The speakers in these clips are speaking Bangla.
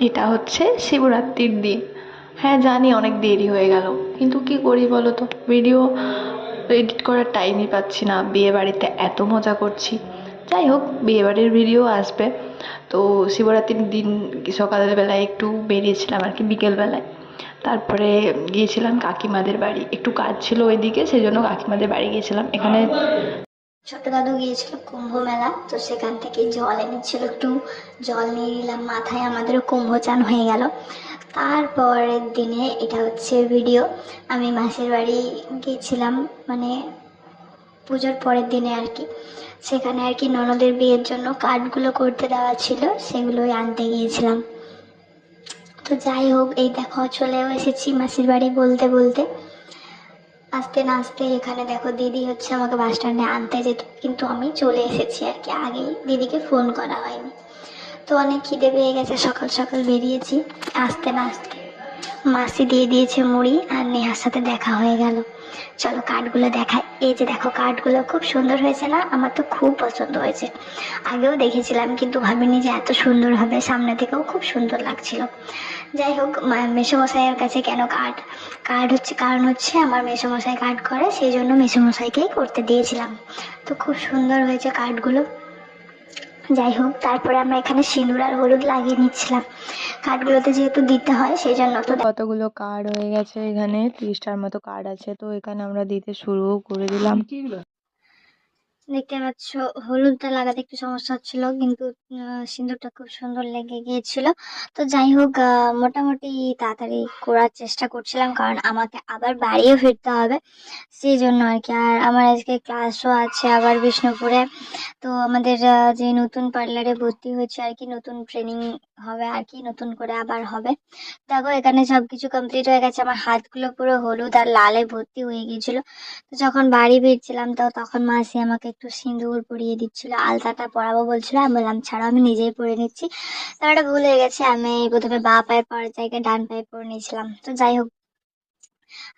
এটা হচ্ছে শিবরাত্রির দিন। হ্যাঁ জানি অনেক দেরি হয়ে গেল, কিন্তু কি করি বলো তো, ভিডিও এডিট করার টাইমই পাচ্ছি না, বিয়ে বাড়িতে এত মজা করছি। যাই হোক, বিয়ে বাড়ির ভিডিও আসবে। তো শিবরাত্রির দিন সকালবেলায় একটু বেরিয়েছিলাম আর কি, বিকেলবেলায়। তারপরে গিয়েছিলাম কাকিমাদের বাড়ি, একটু কাজ ছিল ওইদিকে, সেই জন্য কাকিমাদের বাড়ি গিয়েছিলাম। এখানে ছোট দাদু গিয়েছিল কুম্ভ মেলা, তো সেখান থেকে জল এনেছিল, একটু জল নিয়ে নিলাম মাথায়, আমাদেরও কুম্ভ চান হয়ে গেল। তারপরের দিনে এটা হচ্ছে ভিডিও, আমি মাসির বাড়ি গিয়েছিলাম, মানে পুজোর পরের দিনে আর কি। সেখানে আর কি ননদের বিয়ের জন্য কার্ডগুলো করতে দেওয়া ছিল, সেগুলোই আনতে গিয়েছিলাম। তো যাই হোক, এই দেখো চলেও এসেছি মাসির বাড়ি বলতে বলতে। আসতে না আসতে এখানে দেখো দিদি হচ্ছে আমাকে বাস স্ট্যান্ডে আনতে যেত, কিন্তু আমি চলে এসেছি আর কি, আগেই দিদিকে ফোন করা হয়নি। তো অনেক খিদে পেয়ে গেছে, সকাল সকাল বেরিয়েছি। আসতে না আসতে মাসি দিয়ে দিয়েছে মুড়ি, আর নেহার সাথে দেখা হয়ে গেল। চলো কার্ডগুলো দেখাই। এই যে দেখো, কার্ডগুলো খুব সুন্দর হয়েছে না? আমার তো খুব পছন্দ হয়েছে। আগেও দেখেছিলাম কিন্তু ভাবিনি যে এত সুন্দর হবে, সামনে থেকেও খুব সুন্দর লাগছিল। যাই হোক, মেসোমশাইয়ের কাছে কেন কার্ড, কার্ড হচ্ছে কারণ হচ্ছে আমার মেসোমশাই কার্ড করে, সেই জন্য মেসোমশাইকেই করতে দিয়েছিলাম। তো খুব সুন্দর হয়েছে কার্ডগুলো। যাই হোক, তারপরে আমরা এখানে সিঁদুর আর হলুদ লাগিয়ে নিচ্ছিলাম, কার্ডগুলোতে যেহেতু দিতে হয় সেই জন্য। তো কতগুলো কার্ড হয়ে গেছে, এখানে 30টার মতো কার্ড আছে, তো এখানে আমরা দিতে শুরুও করে দিলাম। দেখতে পাচ্ছ, হলুদটা লাগাতে একটু সমস্যা হচ্ছিল, কিন্তু সিঁদুরটা খুব সুন্দর লেগে গিয়েছিল। তো যাই হোক, মোটামুটি তাড়াতাড়ি করার চেষ্টা করছিলাম, কারণ আমাকে আবার বাড়িও ফিরতে হবে, সেই জন্য আর কি। আর আমার আজকে ক্লাসও আছে আবার বিষ্ণুপুরে। তো আমাদের যে নতুন পার্লারে ভর্তি হয়েছে আর কি, নতুন ট্রেনিং হবে আর কি, নতুন করে আবার হবে। দেখো এখানে সবকিছু কমপ্লিট হয়ে গেছে, আমার হাতগুলো পুরো হলুদ আর লালে ভর্তি হয়ে গিয়েছিল। তো যখন বাড়ি ফিরছিলাম, তো তখন মাসি আমাকে একটু সিঁদুর পরিয়ে দিচ্ছিল, আলতাটা পরাবো বলছিল, আমি বললাম ছাড়া, আমি নিজেই পরে নিচ্ছি। তারপরে ভুল হয়ে গেছে, আমি প্রথমে বা পায়ে পরার জায়গায় ডান পায়ে পরে নিয়েছিলাম। তো যাই হোক,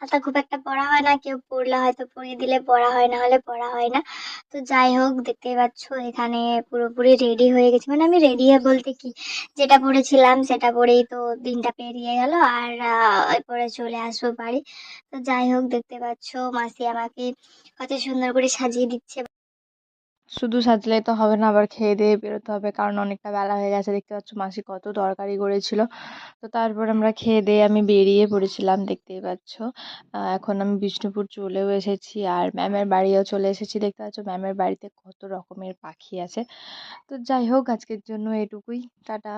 আলতা খুব একটা পরা হয় না, কেউ পরলে হয়তো পরিয়ে দিলে পরা হয়, না হলে পরা হয় না। তো যাই হোক, দেখতেই পাচ্ছ এখানে পুরোপুরি রেডি হয়ে গেছি, মানে আমি রেডি হয়ে বলতে কি, যেটা পরেছিলাম সেটা পরেই তো দিনটা পেরিয়ে গেল, আর এরপরে চলে আসবো বাড়ি। তো যাই হোক, দেখতে পাচ্ছ মাসি আমাকে কত সুন্দর করে সাজিয়ে দিচ্ছে। শুধু সাজলেই তো হবে না, আবার খেয়ে দিয়ে বেরোতে হবে, কারণ অনেকটা বেলা হয়ে গেছে। দেখতে পাচ্ছ মাসি কত তরকারি করেছিল। তো তারপর আমরা খেয়ে দিয়ে আমি বেরিয়ে পড়েছিলাম, দেখতেই পাচ্ছ। এখন আমি বিষ্ণুপুর চলেও এসেছি, আর ম্যামের বাড়িও চলে এসেছি। দেখতে পাচ্ছ ম্যামের বাড়িতে কত রকমের পাখি আছে। তো যাই হোক, আজকের জন্য এটুকুই। টাটা।